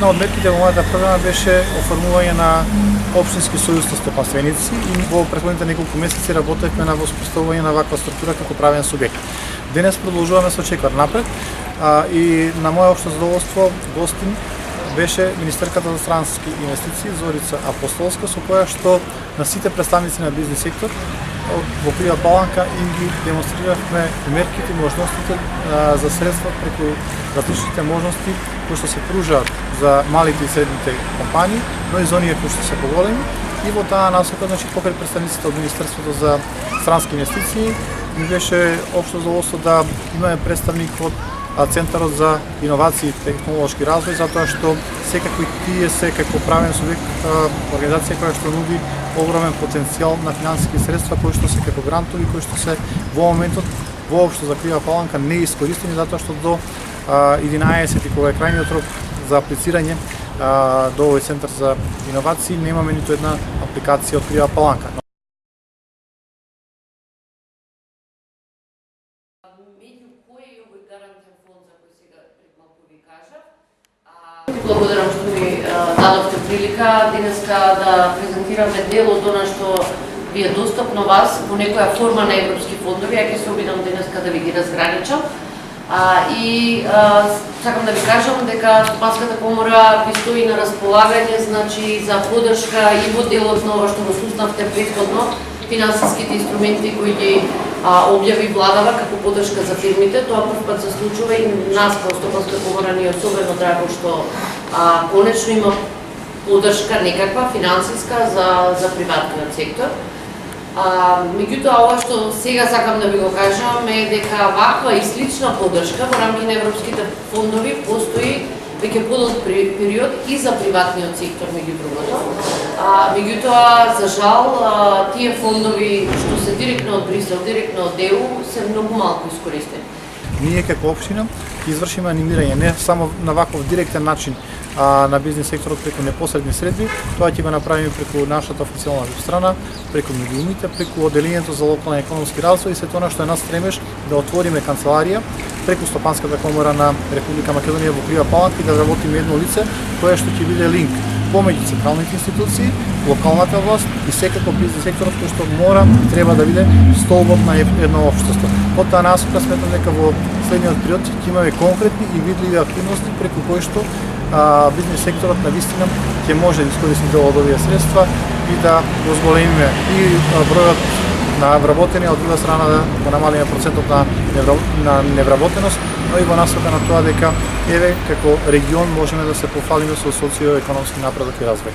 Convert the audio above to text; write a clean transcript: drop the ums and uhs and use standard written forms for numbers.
Една од мерките во мојата програма беше оформување на општински сојуз на стопанственици и во претходните неколку месеци работевме на воспоставување на ваква структура како правен субјект. Денес продолжуваме со чекор напред и на моје општо задоволство гостин беше министерката за странски инвестиции Зорица Апостолска, со која што на сите представници на бизнес сектор во Крива Паланка им ги демонстриравме мерките и можностите за средства преку различните можности кои што се пружаат за малите и средните компании, но и за оние кои што се поголеми. И во таа насока, значи, покрај представниците од Министерството за странски инвестиции, ми беше општо задоволство да имаме представник од Центарот за иновации и технолошки развој, затоа што секако и тие се како правен субјект организација која што нуди огромен потенцијал на финансиски средства кои што се како грантови, кои што се во моментот воопшто за Крива Паланка не искористени, затоа што до 11 кога е крајниот рок за аплицирање до овој Центар за иновации немаме ниту една апликација од Крива Паланка. Благодарам што ми дадовте прилика денеска да презентираме дел од она што ви е достапно вас во некоја форма на европски фондови. Ја ќе се обидам денеска да ви ги разграничам. Сакам да ви кажам дека Стопанската комора ви стои на располагање, значи, за поддршка и во делот на ова што го слушнавте претходно, финансиските инструменти кои ги објави владава како поддршка за фирмите. Тоа прв пат се случува и нас како Стопанска комора ни е особено драго што конечно има поддршка некаква финансиска за приватниот сектор. Меѓутоа, ова што сега сакам да ви го кажам е дека ваква и слична поддршка во рамки на европските фондови постои веќе подолг период и за приватниот сектор, меѓу другото. Меѓутоа, за жал, тие фондови што се директно од Брисел, директно од ЕУ, се многу малку искористени. Ние како општина извршиме анимирање не само на ваков директен начин на бизнес секторот преку непосредни средби, тоа ќе го направиме преку нашата официјална веб страна, преку медиумите, преку одделението за локален економски развој и се тоа што е нас стремеж да отвориме канцеларија преку Стопанската комора на Република Македонија во Крива Паланка и да работиме едно лице кое што ќе биде линк помеѓу централните институции, локалната власт и секако бизнес секторот кој што мора и треба да биде столбот на едно општество. Од таа насока сметам дека во следниот период ќе имаме конкретни и видливи активности преку кои што бизнес секторот на вистина ќе може да искористи дел од овие средства и да го зголемиме и бројот на вработени, од друга страна да го намалиме процентот на невработеност, но и во насока на тоа дека еве како регион можеме да се пофалиме со социоекономски напредок и развој.